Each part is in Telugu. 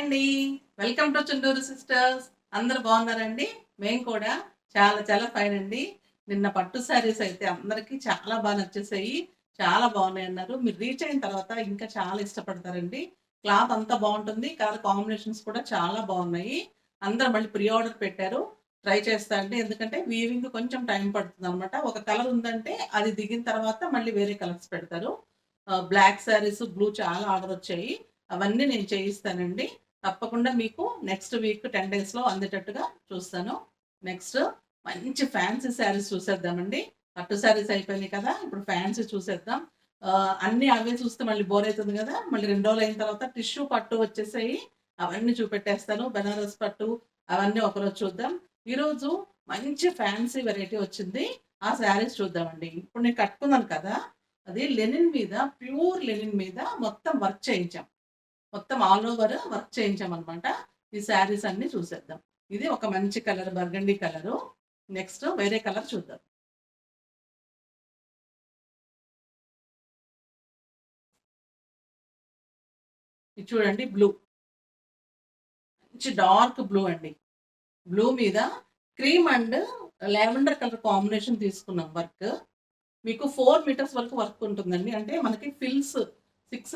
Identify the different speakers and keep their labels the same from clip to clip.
Speaker 1: అండి. Welcome to Chunduru sisters. అందరూ బాగున్నారండి? మేము కూడా చాలా చాలా ఫైన్ అండి. నిన్న పట్టు శారీస్ అయితే అందరికీ చాలా బాగా నచ్చేసాయి. చాలా బాగున్నాయన్నారు. మీరు రీచ్ అయిన తర్వాత ఇంకా చాలా ఇష్టపడతారండి. క్లాత్ అంతా బాగుంటుంది. కలర్ కాంబినేషన్స్ కూడా చాలా బాగున్నాయి. అందరూ మళ్ళీ ప్రీ ఆర్డర్ పెట్టారు. ట్రై చేస్తా అండి. ఎందుకంటే వీవింగ్ కొంచెం టైం పడుతుందనమాట. ఒక కలర్ ఉందంటే అది దిగిన తర్వాత మళ్ళీ వేరే కలర్స్ పెడతారు. బ్లాక్ శారీస్, బ్లూ చాలా ఆర్డర్ వచ్చాయి. అవన్నీ నేను చేయిస్తానండి. తప్పకుండా మీకు నెక్స్ట్ వీక్ 10 డేస్‌లో అందేటట్టుగా చూస్తాను. నెక్స్ట్ మంచి ఫ్యాన్సీ శారీస్ చూసేద్దామండి. పట్టు శారీస్ అయిపోయినాయి కదా! ఇప్పుడు ఫ్యాన్సీ చూసేద్దాం. అన్నీ అవే చూస్తే మళ్ళీ బోర్ అయితుంది గదా! మళ్ళీ 2 రోజులు అయిన తర్వాత టిష్యూ పట్టు వచ్చేసాయి. అవన్నీ చూపెట్టేస్తాను. బెనారస్ పట్టు అవన్నీ ఒకరోజు చూద్దాం. ఈరోజు మంచి ఫ్యాన్సీ వెరైటీ వచ్చింది. ఆ శారీస్ చూద్దామండి. ఇప్పుడు నేను కట్టుకున్నాను కదా! అది లెనిన్ మీద, ప్యూర్ లెనిన్ మీద మొత్తం వర్క్ చేయించాం. మొత్తం ఆల్ ఓవర్ వర్క్ చేయించామనమాట. ఈ శారీస్ అన్నీ చూసేద్దాం. ఇది ఒక మంచి కలర్ బర్గండీ కలరు. నెక్స్ట్ వేరే కలర్ చూద్దాం. ఇది చూడండి బ్లూ. మంచి డార్క్ బ్లూ అండి. బ్లూ మీద cream and lavender colour combination తీసుకున్నాం వర్క్. మీకు 4 మీటర్స్ వరకు వర్క్ ఉంటుందండి. అంటే మనకి 6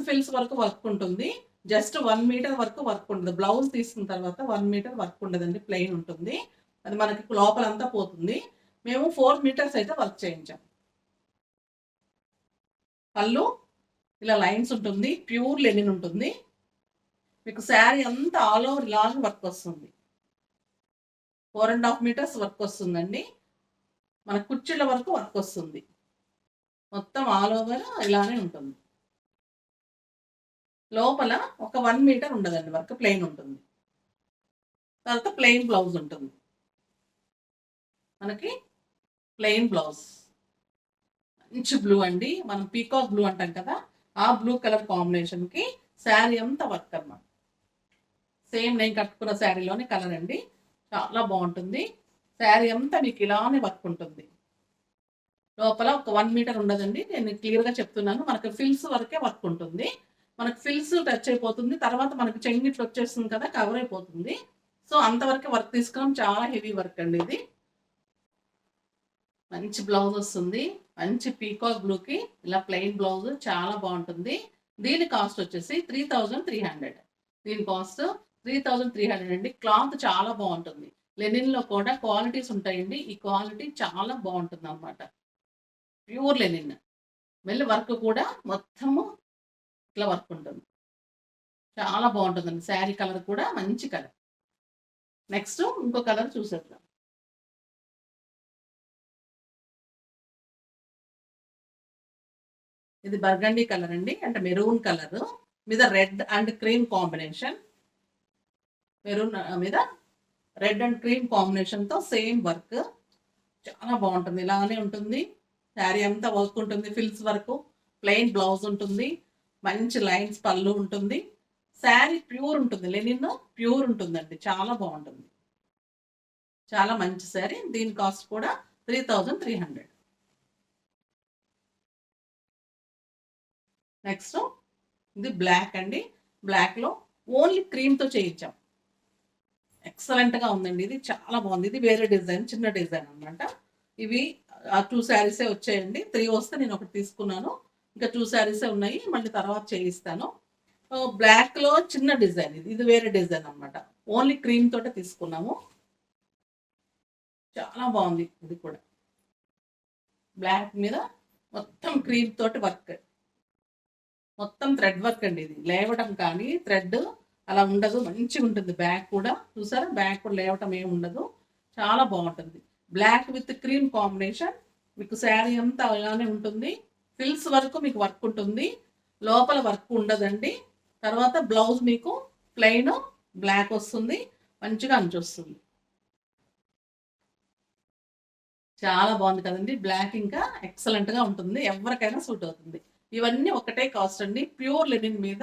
Speaker 1: ఫిల్స్ వరకు వర్క్ ఉంటుంది. జస్ట్ 1 మీటర్ వరకు వర్క్ ఉండదు. బ్లౌజ్ తీసుకున్న తర్వాత 1 మీటర్ వర్క్ ఉండదండి. ప్లెయిన్ ఉంటుంది. అది మనకి లోపలంతా పోతుంది. మేము 4 మీటర్స్ అయితే వర్క్ చేయించాం. పళ్ళు ఇలా లైన్స్ ఉంటుంది. ప్యూర్ లెనిన్ ఉంటుంది. మీకు శారీ అంతా ఆల్ ఓవర్ ఇలాగే వర్క్ వస్తుంది. 4.5 మీటర్స్ వర్క్ వస్తుందండి. మన కుర్చీల వరకు వర్క్ వస్తుంది. మొత్తం ఆల్ ఓవర్ ఇలానే ఉంటుంది. లోపల ఒక 1 మీటర్ ఉండదండి వర్క్. ప్లెయిన్ ఉంటుంది. తర్వాత ప్లెయిన్ బ్లౌజ్ ఉంటుంది. మనకి ప్లెయిన్ బ్లౌజ్. మంచి బ్లూ అండి. మనం పీకాక్ బ్లూ అంటాం కదా! ఆ బ్లూ కలర్ కాంబినేషన్‌కి శారీ అంతా వర్క్ అన్నమాట. సేమ్ నేను కట్టుకున్న శారీలోని కలర్ అండి. చాలా బావుంటుంది. శారీ అంతా మీకు ఇలానే వర్క్ ఉంటుంది. లోపల ఒక 1 మీటర్ ఉండదండి. నేను క్లియర్‌గా చెప్తున్నాను. మనకు ఫిల్స్ వరకే వర్క్ ఉంటుంది. మనకు ఫిల్స్ టచ్ అయిపోతుంది. తర్వాత మనకు చెంగిట్లు వచ్చేస్తుంది కదా! కవర్ అయిపోతుంది. సో, అంతవరకే వర్క్ తీసుకున్నాం. చాలా హెవీ వర్క్ అండి ఇది. మంచి బ్లౌజ్ వస్తుంది. మంచి పీకాక్ బ్లూకి ఇలా ప్లెయిన్ బ్లౌజ్ చాలా బాగుంటుంది. దీని కాస్ట్ వచ్చేసి 3300. దీని కాస్ట్ 3300 అండి. క్లాత్ చాలా బాగుంటుంది. లెనిన్‌లో కూడా క్వాలిటీస్ ఉంటాయండి. ఈ క్వాలిటీ చాలా బాగుంటుందన్నమాట. Pure linen. మళ్ళీ వర్క్ కూడా మొత్తము ఇట్లా వర్క్ ఉంటుంది. చాలా బాగుంటుందండి. శారీ కలర్ కూడా మంచి కలర్. నెక్స్ట్ ఇంకో కలర్ చూసేద్దాం. ఇది బర్గండీ కలర్ అండి. అంటే మెరూన్ కలర్ మీద red and cream combination. Maroon మీద రెడ్ అండ్ క్రీమ్ కాంబినేషన్‌తో సేమ్ వర్క్. చాలా బాగుంటుంది. ఇలానే ఉంటుంది. శారీ అంతా వర్క్ ఉంటుంది. ఫిల్స్ వరకు. ప్లెయిన్ బ్లౌజ్ ఉంటుంది. మంచి లైన్స్ పళ్ళు ఉంటుంది. శారీ ప్యూర్ ఉంటుంది. లెనిన్ ప్యూర్ ఉంటుందండి. చాలా బాగుంటుంది. చాలా మంచి శారీ. దీని కాస్ట్ కూడా 3300. నెక్స్ట్ ఇది బ్లాక్ అండి. బ్లాక్‌లో ఓన్లీ క్రీమ్‌తో చేయించాం. ఎక్సలెంట్‌గా ఉందండి. ఇది చాలా బాగుంది. ఇది వేరే డిజైన్. చిన్న డిజైన్ అన్నమాట. ఇవి 2 శారీసే వచ్చాయండి. 3 వస్తే నేను ఒకటి తీసుకున్నాను. ఇంకా 2 శారీసే ఉన్నాయి. మళ్ళీ తర్వాత చేయిస్తాను. బ్లాక్‌లో చిన్న డిజైన్ ఇది. ఇది వేరే డిజైన్ అన్నమాట. ఓన్లీ క్రీమ్ తోటే తీసుకున్నాము. చాలా బాగుంది ఇది కూడా. బ్లాక్ మీద మొత్తం క్రీమ్ తోటి వర్క్. మొత్తం థ్రెడ్ వర్క్ అండి ఇది. లేవటం కానీ థ్రెడ్ అలా ఉండదు. మంచిగా ఉంటుంది. బ్యాక్ కూడా చూసారా? బ్యాక్ కూడా లేవటం ఏమి ఉండదు. చాలా బాగుంటుంది. Black with cream combination. మీకు శారీ అంతా అలానే ఉంటుంది. ఫిల్స్ వరకు మీకు వర్క్ ఉంటుంది. లోపల వర్క్ ఉండదండి. తర్వాత బ్లౌజ్ మీకు ప్లెయిన్ బ్లాక్ వస్తుంది. మంచిగా అంచొస్తుంది. చాలా బాగుంది కదండి. బ్లాక్ ఇంకా ఎక్సలెంట్‌గా ఉంటుంది. ఎవరికైనా సూట్ అవుతుంది. ఇవన్నీ ఒకటే కాస్ట్ అండి. ప్యూర్ లెనిన్ మీద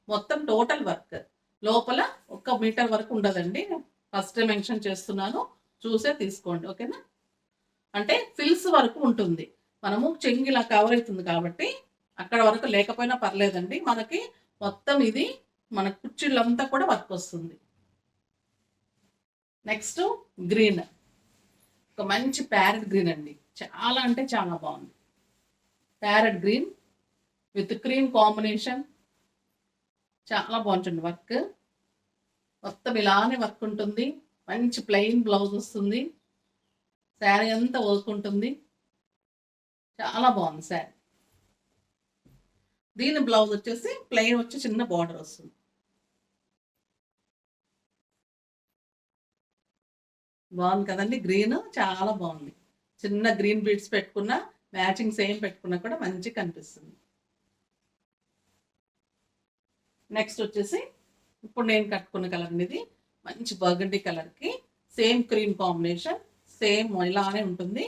Speaker 1: మొత్తం టోటల్ వర్క్. లోపల 1 మీటర్ వరకు ఉండదండి. ఫస్టే మెన్షన్ చేస్తున్నాను. చూసే తీసుకోండి. ఓకేనా? అంటే ఫిల్స్ వరకు ఉంటుంది. మనము చెంగు ఇలా కవర్ అయితుంది కాబట్టి అక్కడ వరకు లేకపోయినా పర్లేదండి. మనకి మొత్తం ఇది మన కుర్చీలంతా కూడా వర్క్ వస్తుంది. నెక్స్ట్ గ్రీన్, ఒక మంచి ప్యారెట్ గ్రీన్ అండి, చాలా అంటే చాలా బాగుంది. Parrot green with cream combination, చాలా బాగుంటుంది వర్క్. మొత్తం ఇలానే వర్క్ ఉంటుంది. మంచి ప్లెయిన్ బ్లౌజ్ వస్తుంది. శారీ అంతా వర్క్ ఉంటుంది. చాలా బాగుంది శారీ. దీని బ్లౌజ్ వచ్చేసి ప్లెయిన్ వచ్చి చిన్న బార్డర్ వస్తుంది. బాగుంది కదండి, గ్రీన్ చాలా బాగుంది. చిన్న గ్రీన్ బీడ్స్ పెట్టుకున్నా, మ్యాచింగ్ సేమ్ పెట్టుకున్నా కూడా మంచిగా కనిపిస్తుంది. నెక్స్ట్ వచ్చేసి ఇప్పుడు నేను కట్టుకున్న కలర్ ఇది మంచి బర్గండీ కలర్కి సేమ్ క్రీమ్ కాంబినేషన్, సేమ్ ఇలానే ఉంటుంది.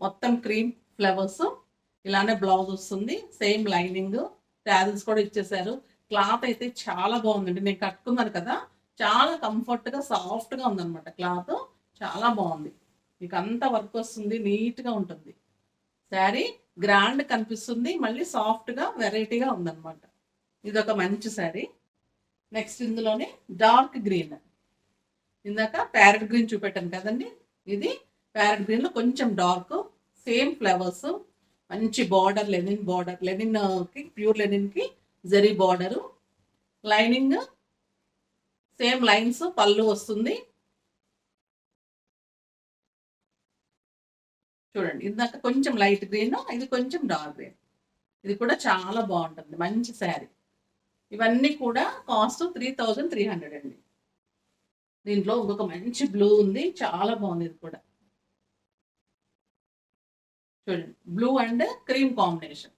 Speaker 1: మొత్తం క్రీమ్ ఫ్లవర్స్, ఇలానే బ్లౌజ్ వస్తుంది. సేమ్ లైనింగ్, ట్యాజిల్స్ కూడా ఇచ్చేసారు. క్లాత్ అయితే చాలా బాగుందండి. నేను కట్టుకున్నాను కదా, చాలా కంఫర్ట్గా సాఫ్ట్గా ఉందన్నమాట. క్లాత్ చాలా బాగుంది. మీకు అంత వర్క్ వస్తుంది, నీట్గా ఉంటుంది. శారీ గ్రాండ్ కనిపిస్తుంది, మళ్ళీ సాఫ్ట్గా వెరైటీగా ఉందన్నమాట. ఇది ఒక మంచి శారీ. నెక్స్ట్ ఇందులోనే డార్క్ గ్రీన్, ఇందాక ప్యారెట్ గ్రీన్ చూపెట్టాను కదండి, ఇది ప్యారెట్ గ్రీన్లో కొంచెం డార్క్, సేమ్ ఫ్లవర్స్, మంచి బార్డర్, లెనిన్ బార్డర్, లెనిన్కి ప్యూర్ లెనిన్కి జరీ బార్డరు, లైనింగ్ సేమ్ లైన్స్, పళ్ళు వస్తుంది. చూడండి, ఇందాక కొంచెం లైట్ గ్రీన్, ఇది కొంచెం డార్క్ గ్రీన్. ఇది కూడా చాలా బాగుంటుంది, మంచి శారీ. ఇవన్నీ కూడా కాస్ట్ 3300 అండి. దీంట్లో ఇంకొక మంచి బ్లూ ఉంది, చాలా బాగుంది. ఇది కూడా చూడండి, బ్లూ అండ్ క్రీమ్ కాంబినేషన్.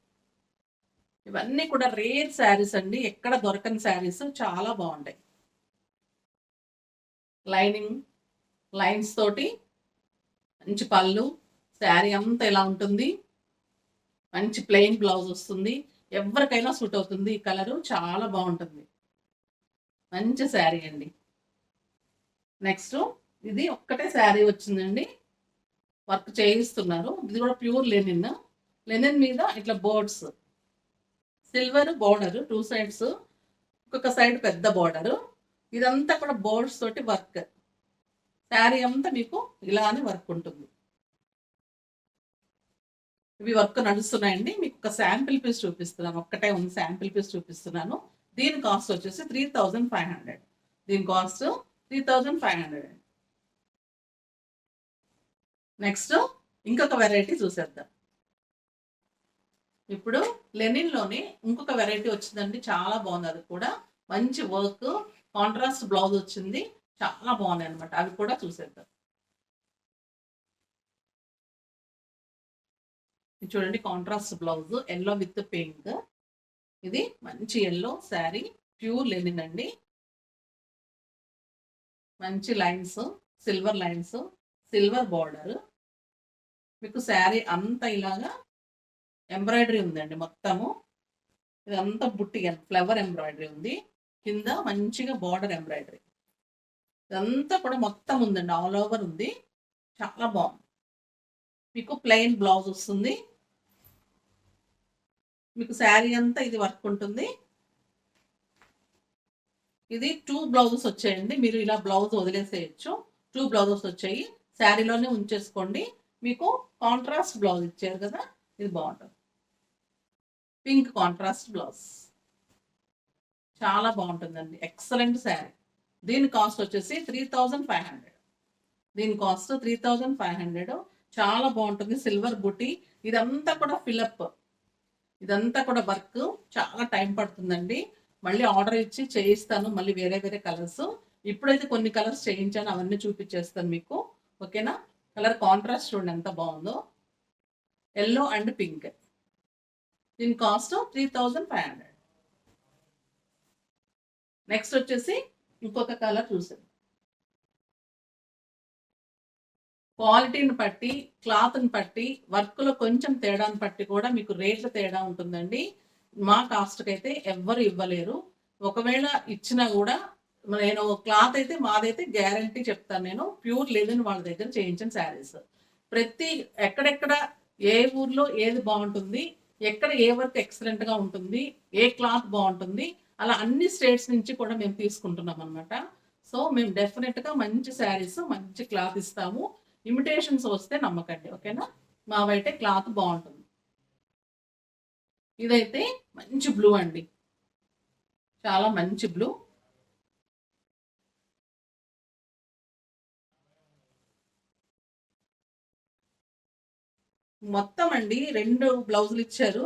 Speaker 1: ఇవన్నీ కూడా రేర్ శారీస్ అండి, ఎక్కడ దొరకని శారీస్, చాలా బాగుంటాయి. లైనింగ్ లైన్స్ తోటి మంచి పళ్ళు, శారీ అంతా ఇలా ఉంటుంది. మంచి ప్లెయిన్ బ్లౌజ్ వస్తుంది. ఎవరికైనా సూట్ అవుతుంది. ఈ కలరు చాలా బాగుంటుంది, మంచి శారీ అండి. నెక్స్ట్ ఇది ఒక్కటే శారీ వచ్చిందండి, వర్క్ చేయిస్తున్నారు. ఇది కూడా ప్యూర్ లెనిన్. లెనిన్ మీద ఇట్లా బోర్డ్స్, సిల్వర్ బార్డర్ 2 సైడ్స్, ఒక్కొక్క సైడ్ పెద్ద బార్డరు. ఇదంతా కూడా బోర్డ్స్ తోటి వర్క్. శారీ అంతా మీకు ఇలానే వర్క్ ఉంటుంది. ఇవి వర్క్ నడుస్తున్నాయండి. మీకు ఒక శాంపిల్ పీస్ చూపిస్తున్నాను, ఒక్కటే ఉంది శాంపిల్ పీస్ చూపిస్తున్నాను. దీని కాస్ట్ వచ్చేసి 3500. దీని కాస్ట్ 3500. నెక్స్ట్ ఇంకొక వెరైటీ చూసేద్దాం. ఇప్పుడు లెనిన్లోనే ఇంకొక వెరైటీ వచ్చిందండి, చాలా బాగుంది. అది కూడా మంచి వర్క్, కాంట్రాస్ట్ బ్లౌజ్ వచ్చింది, చాలా బాగున్నాయి అనమాట. అవి కూడా చూసేద్దాం. చూడండి, contrast blouse, yellow with pink. ఇది మంచి ఎల్లో శారీ, ప్యూర్ లెనిన్ అండి. మంచి lines, silver lines, silver border. మీకు శారీ అంతా ఇలాగా ఎంబ్రాయిడరీ ఉందండి మొత్తము. ఇదంతా బుట్టి ఫ్లవర్ ఎంబ్రాయిడరీ ఉంది, కింద మంచిగా బార్డర్ ఎంబ్రాయిడరీ. ఇదంతా కూడా మొత్తం ఉందండి, ఆల్ ఓవర్ ఉంది, చాలా బాగుంది. మీకు ప్లెయిన్ బ్లౌజ్ వస్తుంది. మీకు శారీ అంతా ఇది వర్క్ ఉంటుంది. ఇది 2 బ్లౌజెస్ వచ్చాయండి. మీరు ఇలా బ్లౌజ్ వదిలేసేయచ్చు. 2 బ్లౌజెస్ వచ్చాయి, శారీలోనే ఉంచేసుకోండి. మీకు కాంట్రాస్ట్ బ్లౌజ్ ఇచ్చారు కదా, ఇది బాగుంటుంది. పింక్ కాంట్రాస్ట్ బ్లౌజ్, చాలా బాగుంటుందండి, ఎక్సలెంట్ శారీ. దీని కాస్ట్ వచ్చేసి 3500. దీని కాస్ట్ 3500. చాలా బాగుంటుంది, సిల్వర్ బుటీ. ఇదంతా కూడా ఫిలప్, ఇదంతా కూడా వర్క్, చాలా టైం పడుతుందండి. మళ్ళీ ఆర్డర్ ఇచ్చి చేయిస్తాను, మళ్ళీ వేరే వేరే కలర్స్. ఇప్పుడైతే కొన్ని కలర్స్ చేయించాను, అవన్నీ చూపించేస్తాను మీకు, ఓకేనా. కలర్ కాంట్రాస్ట్ చూడండి ఎంత బాగుందో, ఎల్లో అండ్ పింక్. దీని కాస్ట్ 3500. నెక్స్ట్ వచ్చేసి ఇంకొక కలర్ చూసాను. క్వాలిటీని బట్టి, క్లాత్ని బట్టి, వర్క్లో కొంచెం తేడాని బట్టి కూడా మీకు రేట్ల తేడా ఉంటుందండి. మా కాస్ట్కి అయితే ఎవ్వరు ఇవ్వలేరు. ఒకవేళ ఇచ్చినా కూడా నేను క్లాత్ అయితే మాదైతే గ్యారంటీ చెప్తాను. నేను ప్యూర్ లెనిన్ వాళ్ళ దగ్గర చేయించిన శారీస్. ప్రతి ఎక్కడెక్కడ ఏ ఊర్లో ఏది బాగుంటుంది, ఎక్కడ ఏ వర్క్ ఎక్సలెంట్గా ఉంటుంది, ఏ క్లాత్ బాగుంటుంది, అలా అన్ని స్టేట్స్ నుంచి కూడా మేము తీసుకుంటున్నాం అనమాట. సో, మేము డెఫినిట్‌గా మంచి శారీస్, మంచి క్లాత్ ఇస్తాము. ఇమిటేషన్స్ వస్తే నమ్మకండి. ఓకేనా? మావైతే క్లాత్ బావుంటుంది. ఇదైతే మంచి బ్లూ అండి. చాలా మంచి బ్లూ. మొత్తం అండి 2 బ్లౌజులు ఇచ్చారు.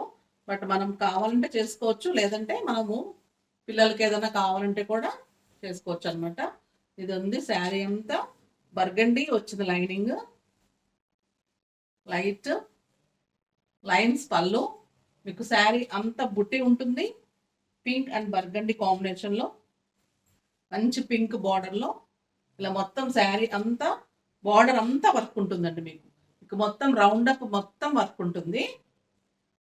Speaker 1: బట్ మనం కావాలంటే చేసుకోవచ్చు. లేదంటే మనము పిల్లలకి ఏదైనా కావాలంటే కూడా చేసుకోవచ్చనమాట. ఇది ఉంది శారీ అంతా బర్గండీ వచ్చింది లైనింగ్. లైట్ లైన్స్ పళ్ళు. మీకు శారీ అంతా బుట్టి ఉంటుంది. పింక్ అండ్ బర్గండీ కాంబినేషన్‌లో మంచి పింక్ బార్డర్‌లో ఇలా మొత్తం శారీ అంతా బార్డర్ అంతా వర్క్ ఉంటుందండి మీకు. మీకు మొత్తం రౌండ్ అప్ మొత్తం వర్క్ ఉంటుంది.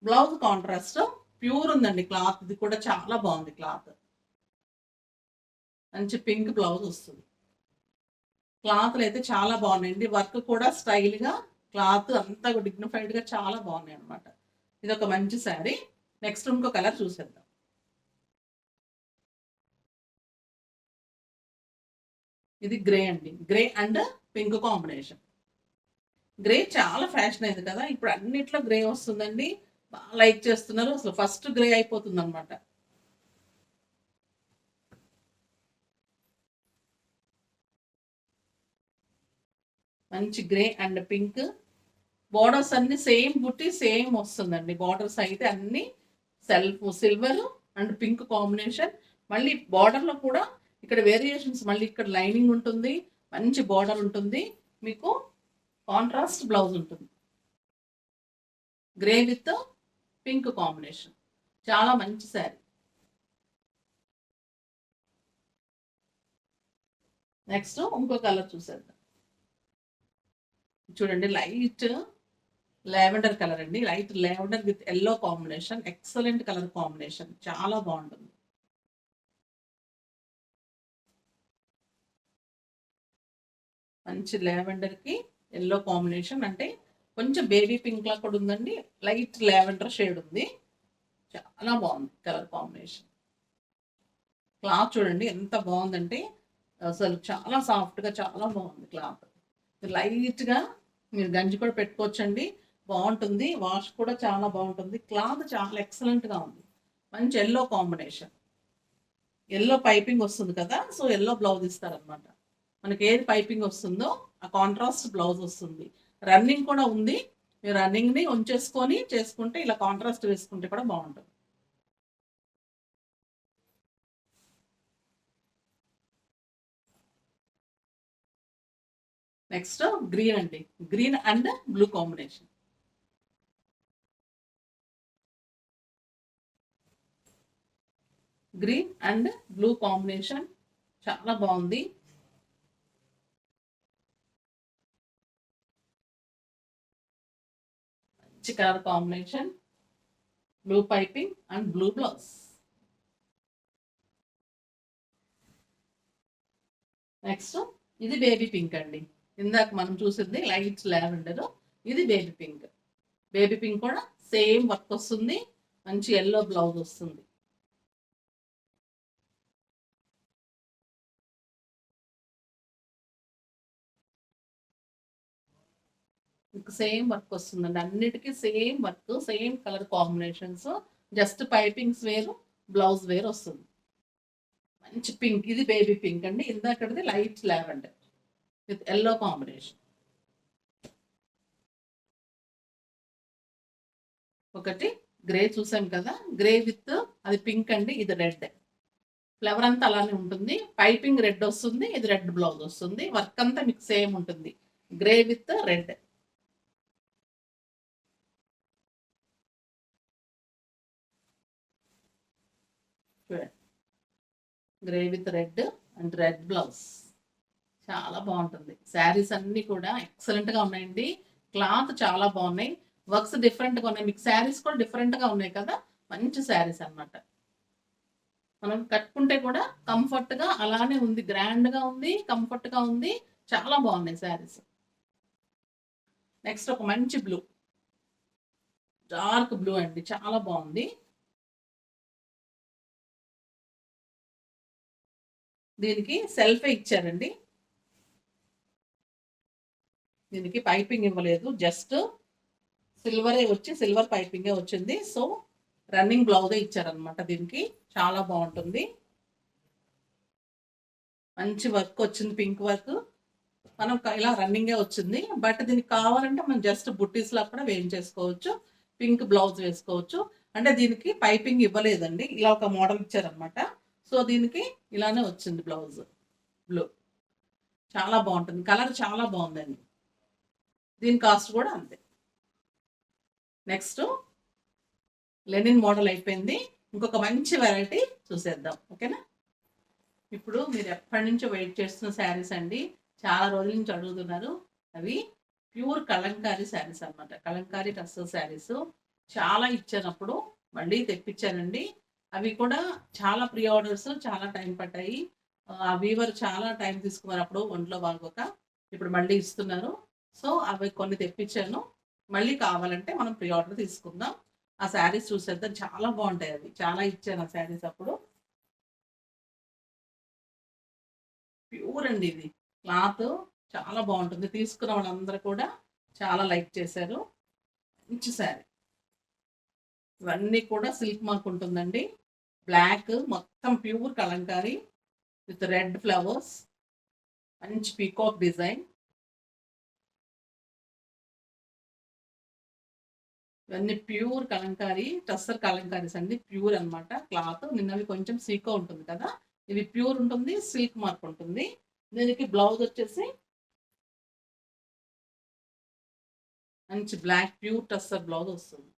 Speaker 1: బ్లౌజ్ కాంట్రాస్ట్ ప్యూర్ ఉందండి క్లాత్. ఇది కూడా చాలా బాగుంది క్లాత్. మంచి పింక్ బ్లౌజ్ వస్తుంది. క్లాత్‌లు అయితే చాలా బాగున్నాయండి. వర్క్ కూడా స్టైల్‌గా క్లాత్ అంతా డిగ్నిఫైడ్‌గా చాలా బాగున్నాయి అన్నమాట. ఇదొక మంచి శారీ. నెక్స్ట్ ఇంకో కలర్ చూసేద్దాం. ఇది గ్రే అండి. Grey and pink combination. Grey చాలా ఫ్యాషన్ అయింది కదా! ఇప్పుడు అన్నిట్లో గ్రే వస్తుందండి. బాగా లైక్ చేస్తున్నారు. అసలు ఫస్ట్ గ్రే అయిపోతుందన్నమాట. మంచి గ్రే అండ్ పింక్. బోర్డర్స్ అన్ని సేమ్ బుట్టి సేమ్ వస్తుందండి. బోర్డర్స్ అయితే అన్ని సిల్వర్ అండ్ పింక్ కాంబినేషన్. మళ్ళీ బోర్డర్‌లో కూడా ఇక్కడ వేరియేషన్స్ మళ్ళీ ఇక్కడ లైనింగ్ ఉంటుంది. మంచి బోర్డర్ ఉంటుంది. మీకు కాంట్రాస్ట్ బ్లౌజ్ ఉంటుంది. Grey with pink combination. చాలా మంచి శారీ. నెక్స్ట్ ఇంకో కలర్ చూసేద్దాం. చూడండి లైట్ లావెండర్ కలర్ అండి. Light lavender with yellow combination. Excellent colour combination. చాలా బాగుంటుంది. మంచి లావెండర్‌కి యెల్లో కాంబినేషన్ అంటే కొంచెం బేబీ పింక్‌లా కూడా ఉందండి. లైట్ లావెండర్ షేడ్ ఉంది. చాలా బాగుంది కలర్ కాంబినేషన్. క్లాత్ చూడండి ఎంత బాగుందంటే అసలు చాలా సాఫ్ట్‌గా చాలా బాగుంది క్లాత్. లైట్‌గా మీరు గంజి కూడా పెట్టుకోవచ్చండి. బాగుంటుంది. వాష్ కూడా చాలా బాగుంటుంది. క్లాత్ చాలా ఎక్సలెంట్‌గా ఉంది. మంచి యెల్లో కాంబినేషన్. యెల్లో పైపింగ్ వస్తుంది కదా! సో, యెల్లో బ్లౌజ్ ఇస్తారనమాట. మనకి ఏది పైపింగ్ వస్తుందో ఆ కాంట్రాస్ట్ బ్లౌజ్ వస్తుంది. రన్నింగ్ కూడా ఉంది. మీరు రన్నింగ్‌ని ఉంచేసుకొని చేసుకుంటే ఇలా కాంట్రాస్ట్ వేసుకుంటే కూడా బాగుంటుంది. నెక్స్ట్ గ్రీన్ అండి. Green and blue combination. Green and blue combination చాలా బాగుంది. మంచి colour combination. Blue piping and blue blouse. Next ఇది బేబీ పింక్ అండి. ఇందాక మనం చూసింది లైట్ లావెండర్. ఇది బేబీ పింక్. బేబీ పింక్ కూడా సేమ్ వర్క్ వస్తుంది. మంచి యెల్లో బ్లౌజ్ వస్తుంది. మీకు సేమ్ వర్క్ వస్తుందండి. అన్నిటికీ same work, same colour combinations. Just pipings వేరు, బ్లౌజ్ వేరు వస్తుంది. మంచి పింక్. ఇది బేబీ పింక్ అండి. ఇందాకటిది light lavender with yellow combination. ఒకటి గ్రే చూసాం కదా! గ్రే విత్ అది పింక్ అండి. ఇది రెడ్. ఫ్లవర్ అంతా అలానే ఉంటుంది. పైపింగ్ రెడ్ వస్తుంది. ఇది రెడ్ బ్లౌజ్ వస్తుంది. వర్క్ అంతా మీకు సేమ్ ఉంటుంది. Grey with red. చూడండి. Grey with red and red blouse. చాలా బాగుంటుంది. శారీస్ అన్నీ కూడా ఎక్సలెంట్‌గా ఉన్నాయండి. క్లాత్ చాలా బాగున్నాయి. వర్క్స్ డిఫరెంట్‌గా ఉన్నాయి. మీకు శారీస్ కూడా డిఫరెంట్‌గా ఉన్నాయి కదా! మంచి శారీస్ అన్నమాట. మనం కట్టుకుంటే కూడా కంఫర్ట్‌గా అలానే ఉంది. గ్రాండ్‌గా ఉంది. కంఫర్ట్‌గా ఉంది. చాలా బాగున్నాయి శారీస్. నెక్స్ట్ ఒక మంచి బ్లూ. డార్క్ బ్లూ అండి. చాలా బాగుంది. దీనికి సెల్ఫే ఇచ్చారండి. దీనికి పైపింగ్ ఇవ్వలేదు, జస్ట్ సిల్వరే వచ్చి సిల్వర్ పైపింగే వచ్చింది. సో రన్నింగ్ బ్లౌజే ఇచ్చారనమాట. దీనికి చాలా బాగుంటుంది, మంచి వర్క్ వచ్చింది, పింక్ వర్క్. మనం ఇలా రన్నింగే వచ్చింది. బట్ దీనికి కావాలంటే మనం జస్ట్ బుట్టీస్లా కూడా వేయించేసుకోవచ్చు, పింక్ బ్లౌజ్ వేసుకోవచ్చు. అంటే దీనికి పైపింగ్ ఇవ్వలేదండి, ఇలా ఒక మోడల్ ఇచ్చారనమాట. సో దీనికి ఇలానే వచ్చింది బ్లౌజ్ బ్లూ. చాలా బాగుంటుంది, కలర్ చాలా బాగుందండి. దీని కాస్ట్ కూడా అంతే. నెక్స్ట్ లెనిన్ మోడల్ అయిపోయింది. ఇంకొక మంచి వెరైటీ చూసేద్దాం, ఓకేనా? ఇప్పుడు మీరు ఎప్పటి నుంచో వెయిట్ చేస్తున్న శారీస్ అండి, చాలా రోజుల నుంచి అడుగుతున్నారు. అవి ప్యూర్ కలంకారీ శారీస్ అనమాట. కలంకారీ టస్సర్ శారీస్ చాలా ఇచ్చినప్పుడు మళ్ళీ తెప్పించానండి. అవి కూడా చాలా ప్రీ ఆర్డర్స్, చాలా టైం పట్టాయి. ఆ వీవర్ చాలా టైం తీసుకున్నారు అప్పుడు ఒంట్లో బాగోక. ఇప్పుడు మళ్ళీ ఇస్తున్నారు. సో అవి కొన్ని తెప్పించాను. మళ్ళీ కావాలంటే మనం ప్రీ ఆర్డర్ తీసుకుందాం. ఆ శారీస్ చూసేద్దాం, చాలా బాగుంటాయి. అవి చాలా ఇచ్చాను ఆ శారీస్ అప్పుడు. ప్యూర్ అండి, ఇది క్లాత్ చాలా బాగుంటుంది. తీసుకున్న వాళ్ళందరూ కూడా చాలా లైక్ చేశారు. మంచి శారీ. ఇవన్నీ కూడా సిల్క్ మార్క్ ఉంటుందండి. బ్లాక్ మొత్తం pure Kalamkari with red flowers, మంచి పీకాక్ డిజైన్. ఇవన్నీ ప్యూర్ కలంకారీ, టస్సర్ కలంకారీస్ అండి. ప్యూర్ అనమాట క్లాత్. నిన్నవి కొంచెం సీకో ఉంటుంది కదా, ఇవి ప్యూర్ ఉంటుంది, సిల్క్ మార్క్ ఉంటుంది. దీనికి బ్లౌజ్ వచ్చేసి మంచి బ్లాక్ ప్యూర్ టస్సర్ బ్లౌజ్ వస్తుంది.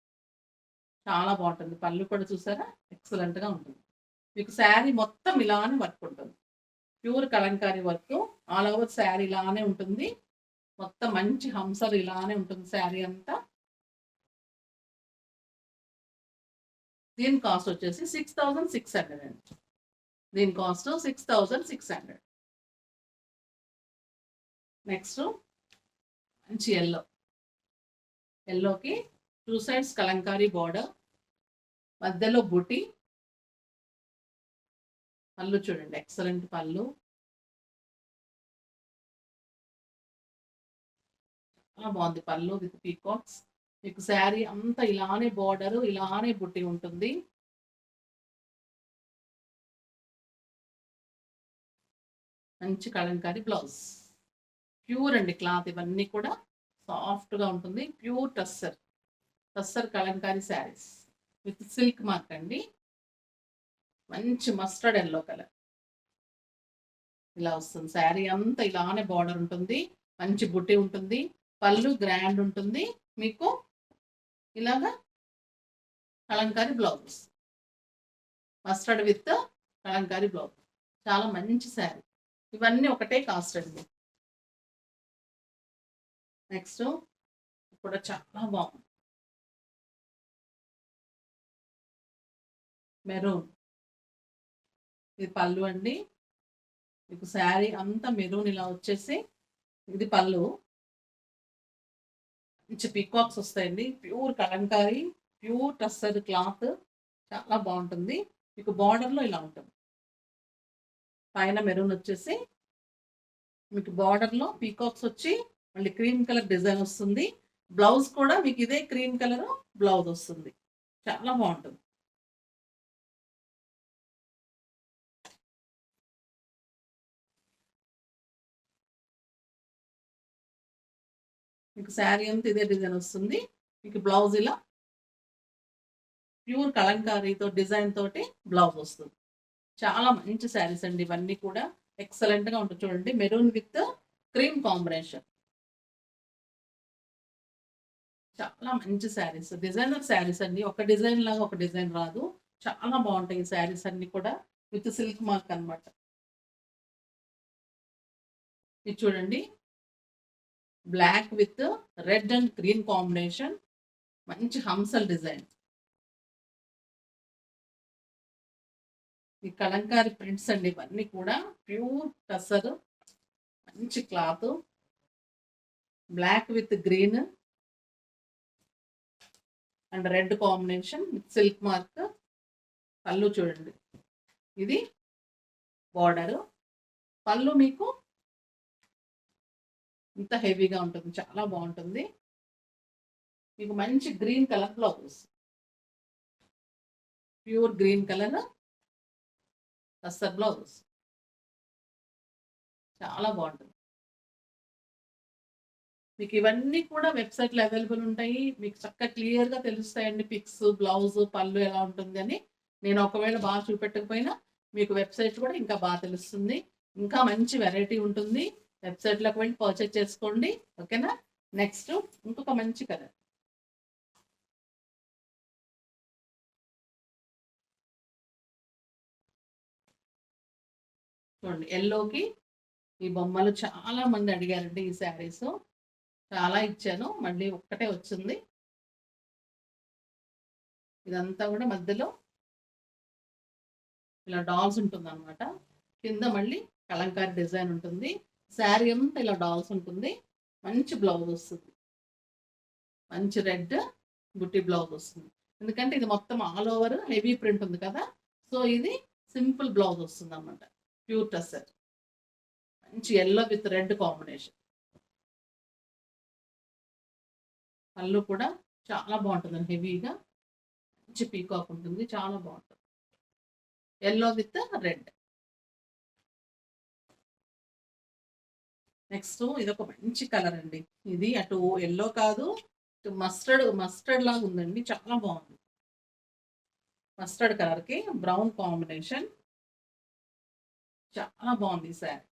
Speaker 1: చాలా బాగుంటుంది. పళ్ళు కూడా చూసారా, ఎక్సలెంట్గా ఉంటుంది. మీకు శారీ మొత్తం ఇలానే వర్క్ ఉంటుంది, pure Kalamkari work. All over sari ఇలానే ఉంటుంది, మొత్తం మంచి హంసలు ఇలానే ఉంటుంది శారీ అంతా. దీని కాస్ట్ వచ్చేసి 6600 అండి. దీని కాస్ట్ 6600. నెక్స్ట్ మంచి ఎల్లోకి 2 సైడ్స్ కలంకారీ బార్డర్, మధ్యలో బుటీ. పళ్ళు చూడండి, ఎక్సలెంట్ పళ్ళు. చాలా బాగుంది పళ్ళు విత్ పీకాక్స్. మీకు శారీ అంతా ఇలానే బార్డర్, ఇలానే బుట్టి ఉంటుంది. మంచి కలంకారీ బ్లౌజ్. ప్యూర్ అండి క్లాత్, ఇవన్నీ కూడా సాఫ్ట్గా ఉంటుంది. Pure tussar Kalamkari saris with silk mark అండి. మంచి మస్టర్డ్ ఎల్లో కలర్ ఇలా వస్తుంది. శారీ అంతా ఇలానే బార్డర్ ఉంటుంది, మంచి బుట్టి ఉంటుంది. పళ్ళు గ్రాండ్ ఉంటుంది. మీకు ఇలాగా Kalamkari blouse, mustard with Kalamkari blouse. చాలా మంచి శారీ. ఇవన్నీ ఒకటే కాస్ట్ అండి. నెక్స్ట్ కూడా చాలా బాగుంది, మెరూన్. ఇది పళ్ళు అండి. మీకు శారీ అంతా మెరూన్ ఇలా వచ్చేసి, ఇది పళ్ళు. మంచి పికాక్స్ వస్తాయండి. Pure Kalamkari, pure tussar cloth, చాలా బాగుంటుంది. మీకు బార్డర్లో ఇలా ఉంటుంది. పైన మెరూన్ వచ్చేసి మీకు బార్డర్లో పీకాక్స్ వచ్చి మళ్ళీ క్రీమ్ కలర్ డిజైన్ వస్తుంది. బ్లౌజ్ కూడా మీకు ఇదే క్రీమ్ కలర్ బ్లౌజ్ వస్తుంది. చాలా బాగుంటుంది. మీకు శారీ అంతా ఇదే డిజైన్ వస్తుంది. మీకు బ్లౌజ్ ఇలా ప్యూర్ కలంకారీతో డిజైన్ తోటి బ్లౌజ్ వస్తుంది. చాలా మంచి శారీస్ అండి ఇవన్నీ కూడా. ఎక్సలెంట్గా ఉంటుంది. చూడండి, మెరూన్ విత్ క్రీమ్ కాంబినేషన్. చాలా మంచి శారీస్, డిజైనర్ శారీస్ అండి. ఒక డిజైన్ లాగా ఒక డిజైన్ రాదు. చాలా బాగుంటాయి ఈ శారీస్ అన్ని కూడా విత్ సిల్క్ మార్క్ అనమాట. ఇది చూడండి, black with red and green combination, మంచి హంసల్ డిజైన్. ఈ కలంకారీ ప్రింట్స్ అండి ఇవన్నీ కూడా. ప్యూర్ టసర్, మంచి cloth, black with green and red combination with silk mark. పళ్ళు చూడండి, ఇది బార్డరు. పళ్ళు మీకు ఇంత హెవీగా ఉంటుంది, చాలా బాగుంటుంది. మీకు మంచి green colour blouse, pure green colour tussar blouse, చాలా బాగుంటుంది. మీకు ఇవన్నీ కూడా వెబ్సైట్లో అవైలబుల్ ఉంటాయి. మీకు చక్కగా క్లియర్గా తెలుస్తాయండి, పిక్స్, బ్లౌజ్, పళ్ళు ఎలా ఉంటుంది అని. నేను ఒకవేళ బాగా చూపెట్టకపోయినా మీకు వెబ్సైట్ కూడా ఇంకా బాగా తెలుస్తుంది. ఇంకా మంచి వెరైటీ ఉంటుంది. వెబ్సైట్లోకి వెళ్ళి పర్చేజ్ చేసుకోండి, ఓకేనా. నెక్స్ట్ ఇంకొక మంచి కలర్, చూడండి. ఎల్లోకి ఈ బొమ్మలు చాలా మంది అడిగారండి. ఈ శారీస్ చాలా ఇచ్చాను, మళ్ళీ ఒక్కటే వచ్చింది. ఇదంతా కూడా మధ్యలో ఇలా డాల్స్ ఉంటుంది అనమాట. కింద మళ్ళీ కలంకారీ డిజైన్ ఉంటుంది. శారీ అంతా ఇలా డాల్స్ ఉంటుంది. మంచి బ్లౌజ్ వస్తుంది, మంచి రెడ్ బుట్టి బ్లౌజ్ వస్తుంది. ఎందుకంటే ఇది మొత్తం ఆల్ ఓవర్ హెవీ ప్రింట్ ఉంది కదా, సో ఇది సింపుల్ బ్లౌజ్ వస్తుంది అనమాట. ప్యూర్ టస్సర్, మంచి ఎల్లో విత్ రెడ్ కాంబినేషన్. పళ్ళు కూడా చాలా బాగుంటుంది, హెవీగా మంచి పీకాక్ ఉంటుంది, చాలా బాగుంటుంది. Yellow with red. నెక్స్ట్ ఇదొక మంచి కలర్ అండి. ఇది అటు ఎల్లో కాదు, మస్టర్డ్ లాగా ఉందండి, చాలా బాగుంది. మస్టర్డ్ కలర్కి బ్రౌన్ కాంబినేషన్, చాలా బాగుంది ఈ శారీ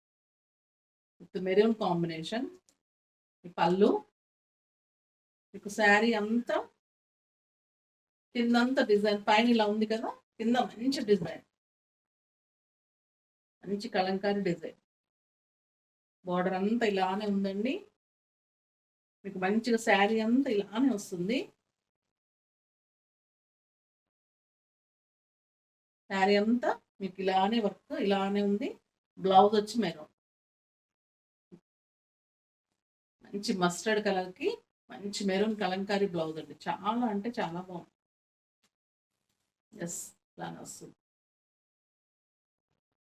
Speaker 1: విత్ మెరూన్ కాంబినేషన్. ఈ పళ్ళు మీకు శారీ అంతా కిందంతా డిజైన్, పైన ఇలా ఉంది కదా, కింద మంచి డిజైన్, మంచి కలంకారీ డిజైన్. బార్డర్ అంతా ఇలానే ఉందండి. మీకు మంచిగా శారీ అంతా ఇలానే వస్తుంది. శారీ అంతా మీకు ఇలానే వర్క్, ఇలానే ఉంది. బ్లౌజ్ వచ్చి మెరూన్, మంచి మస్టర్డ్ కలర్కి మంచి మెరూన్ కలంకారీ బ్లౌజ్ అండి. చాలా అంటే చాలా బాగుంది. ఎస్, ఇలానే వస్తుంది.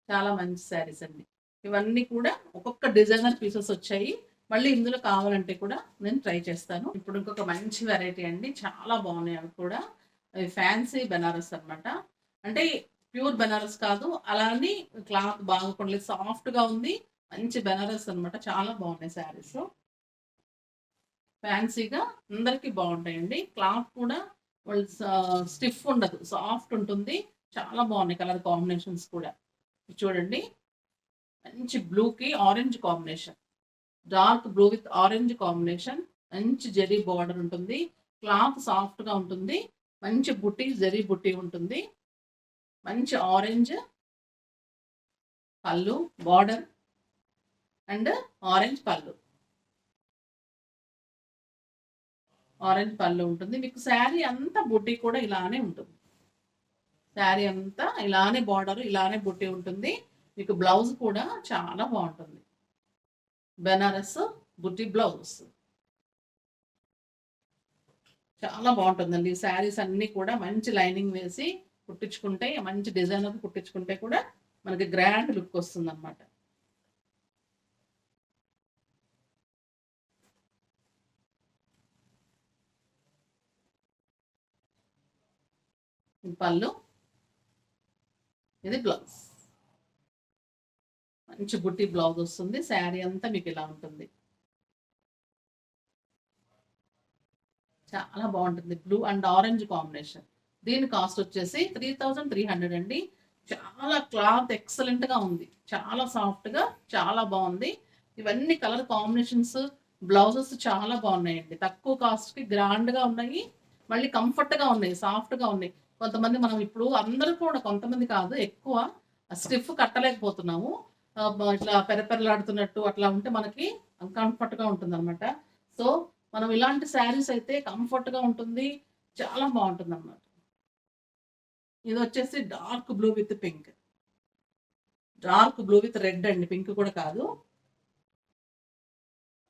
Speaker 1: చాలా మంచి శారీస్ అండి. ఇవన్నీ కూడా ఒక్కొక్క డిజైనర్ పీసెస్ వచ్చాయి. మళ్ళీ ఇందులో కావాలంటే కూడా నేను ట్రై చేస్తాను. ఇప్పుడు ఇంకొక మంచి వెరైటీ అండి, చాలా బాగున్నాయి అవి కూడా. అవి ఫ్యాన్సీ బెనారస్ అనమాట. అంటే ప్యూర్ బెనారస్ కాదు, అలానే క్లాత్ బాగుండలేదు, సాఫ్ట్గా ఉంది. మంచి బెనారస్ అనమాట, చాలా బాగున్నాయి శారీస్. ఫ్యాన్సీగా అందరికీ బాగుంటాయండి. క్లాత్ కూడా వాళ్ళు స్టిఫ్ ఉండదు, సాఫ్ట్ ఉంటుంది. చాలా బాగున్నాయి కలర్ కాంబినేషన్స్ కూడా. చూడండి, మంచి బ్లూకి orange combination, dark blue with orange combination. మంచి జరీ బార్డర్ ఉంటుంది, క్లాత్ సాఫ్ట్గా ఉంటుంది. మంచి బుట్టి, జరీ బుట్టి ఉంటుంది. మంచి ఆరెంజ్ పళ్ళు బార్డర్ అండ్ ఆరెంజ్ పళ్ళు, ఆరెంజ్ పళ్ళు ఉంటుంది. మీకు శారీ అంతా బుట్టి కూడా ఇలానే ఉంటుంది. శారీ అంతా ఇలానే బార్డర్, ఇలానే బుట్టి ఉంటుంది. మీకు బ్లౌజ్ కూడా చాలా బాగుంటుంది, బెనారస్ బుట్టి బ్లౌజ్, చాలా బాగుంటుందండి. ఈ శారీస్ అన్నీ కూడా మంచి లైనింగ్ వేసి కుట్టించుకుంటే, మంచి డిజైనర్ కుట్టించుకుంటే కూడా మనకి గ్రాండ్ లుక్ వస్తుంది అన్నమాట. పళ్ళు, ఇది బ్లౌజ్, మంచి బుట్టి బ్లౌజ్ వస్తుంది. శారీ అంతా మీకు ఇలా ఉంటుంది, చాలా బాగుంటుంది. Blue and orange combination. దీని కాస్ట్ వచ్చేసి 3300 అండి. చాలా క్లాత్ ఎక్సలెంట్గా ఉంది, చాలా సాఫ్ట్గా, చాలా బాగుంది. ఇవన్నీ కలర్ కాంబినేషన్స్, బ్లౌజెస్ చాలా బాగున్నాయండి. తక్కువ కాస్ట్కి గ్రాండ్గా ఉన్నాయి, మళ్ళీ కంఫర్ట్గా ఉన్నాయి, సాఫ్ట్గా ఉన్నాయి. కొంతమంది మనం ఇప్పుడు అందరూ కూడా, కొంతమంది కాదు, ఎక్కువ స్టిఫ్ కట్టలేకపోతున్నాము. ఇట్లా పెరపెరలాడుతున్నట్టు అట్లా ఉంటే మనకి అన్కంఫర్ట్గా ఉంటుంది అనమాట. సో మనం ఇలాంటి శారీస్ అయితే కంఫర్ట్గా ఉంటుంది, చాలా బాగుంటుంది అన్నమాట. ఇది వచ్చేసి dark blue with pink, dark blue with red అండి, పింక్ కూడా కాదు.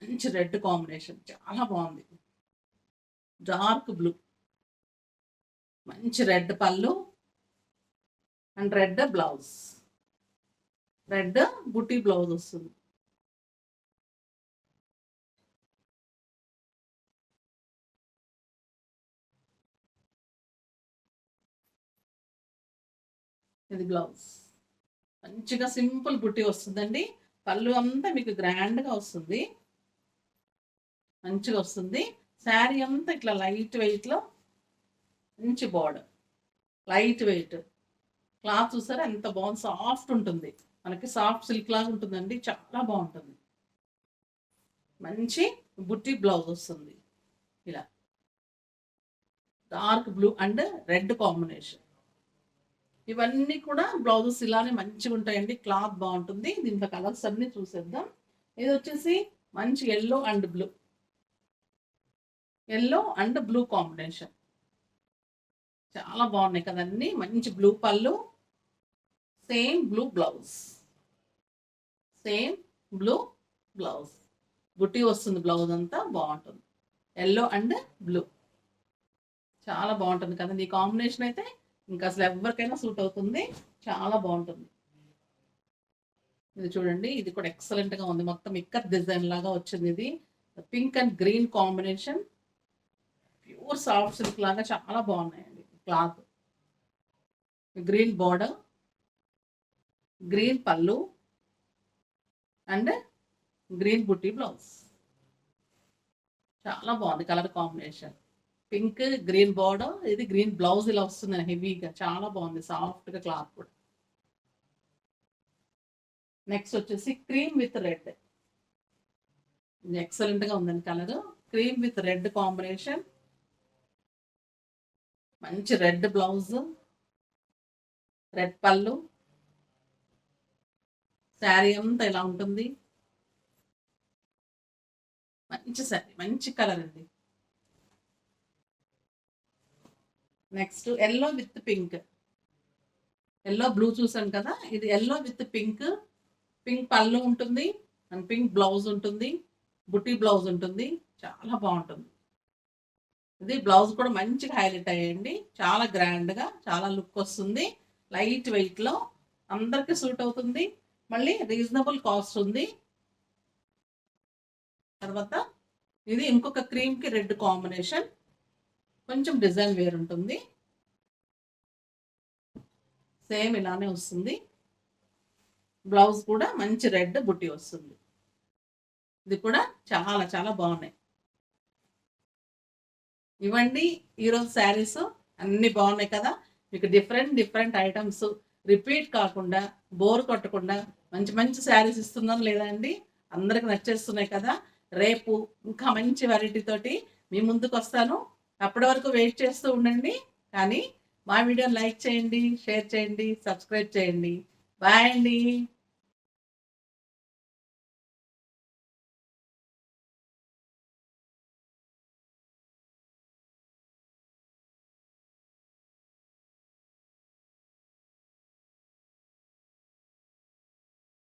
Speaker 1: మంచి రెడ్ కాంబినేషన్, చాలా బాగుంది. డార్క్ బ్లూ, మంచి రెడ్ పళ్ళు and red blouse. Red buti blouse వస్తుంది. ఇది బ్లౌజ్ మంచిగా సింపుల్ బుట్టి వస్తుందండి. పళ్ళు అంతా మీకు గ్రాండ్గా వస్తుంది, మంచిగా వస్తుంది. శారీ అంతా ఇట్లా లైట్ వెయిట్లో మంచి బార్డర్, లైట్ వెయిట్ క్లాత్ చూసారా ఎంత బాగుంది, సాఫ్ట్ ఉంటుంది, మనకి సాఫ్ట్ సిల్క్ లాగా ఉంటుందండి, చాలా బాగుంటుంది. మంచి బుట్టి బ్లౌజ్ వస్తుంది, ఇలా dark blue and red combination. ఇవన్నీ కూడా బ్లౌజెస్ ఇలానే మంచిగా ఉంటాయండి, క్లాత్ బాగుంటుంది. దీంట్లో కలర్స్ అన్నీ చూసేద్దాం. ఇది వచ్చేసి మంచి yellow and blue, yellow and blue combination, చాలా బాగున్నాయి కదండి. మంచి బ్లూ పళ్ళు, same blue blouse, same blue blouse, బుట్టి వస్తుంది బ్లౌజ్ అంతా, బాగుంటుంది. ఎల్లో అండ్ బ్లూ చాలా బాగుంటుంది కదండి. ఈ కాంబినేషన్ అయితే ఇంకా అసలు ఎవరికైనా సూట్ అవుతుంది, చాలా బాగుంటుంది. ఇది చూడండి, ఇది కూడా ఎక్సలెంట్గా ఉంది, మొత్తం ఇక్కత్ డిజైన్ లాగా వచ్చింది. ఇది pink and green combination, pure soft silk లాగా చాలా బాగున్నాయండి. క్లాత్ గ్రీన్ బార్డర్, గ్రీన్ పళ్ళు అండ్ గ్రీన్ బుట్టి బ్లౌజ్, చాలా బాగుంది colour combination. Pink green border, ఇది గ్రీన్ బ్లౌజ్ ఇలా వస్తుంది హెవీగా, చాలా బాగుంది, సాఫ్ట్గా క్లాత్ కూడా. నెక్స్ట్ వచ్చేసి క్రీమ్ విత్ రెడ్, ఇది ఎక్సలెంట్గా ఉందండి colour. Cream with red combination, మంచి రెడ్ బ్లౌజ్, రెడ్ పళ్ళు, శారీ అంతా ఇలా ఉంటుంది. మంచి శారీ, మంచి కలర్ అండి. Next yellow with pink, yellow blue చూసాను కదా, ఇది ఎల్లో విత్ పింక్. పింక్ పళ్ళు ఉంటుంది అండ్ పింక్ బ్లౌజ్ ఉంటుంది, బుట్టి బ్లౌజ్ ఉంటుంది, చాలా బాగుంటుంది. ఇది బ్లౌజ్ కూడా మంచిగా హైలైట్ అయ్యండి, చాలా గ్రాండ్గా, చాలా లుక్ వస్తుంది, లైట్ వెయిట్లో, అందరికీ సూట్ అవుతుంది, మళ్ళీ రీజనబుల్ కాస్ట్ ఉంది. తర్వాత ఇది ఇంకొక క్రీమ్కి రెడ్ కాంబినేషన్, కొంచెం డిజైన్ వేరు ఉంటుంది, సేమ్ ఇలానే వస్తుంది. బ్లౌజ్ కూడా మంచి రెడ్ బుట్టి వస్తుంది. ఇది కూడా చాలా చాలా బాగున్నాయి. ఇవ్వండి ఈరోజు శారీస్, అన్నీ బాగున్నాయి కదా. మీకు డిఫరెంట్ డిఫరెంట్ ఐటమ్స్, రిపీట్ కాకుండా, బోర్ కొట్టకుండా మంచి మంచి శారీస్ ఇస్తున్నాను లేదా అండి, అందరికి నచ్చేస్తున్నాయి కదా. రేపు ఇంకా మంచి వెరైటీ తోటి మీ ముందుకు వస్తాను. అప్పటి వరకు వెయిట్ చేస్తూ ఉండండి. కానీ మా వీడియోని లైక్ చేయండి, షేర్ చేయండి, సబ్స్క్రైబ్ చేయండి. బాయ్ అండి.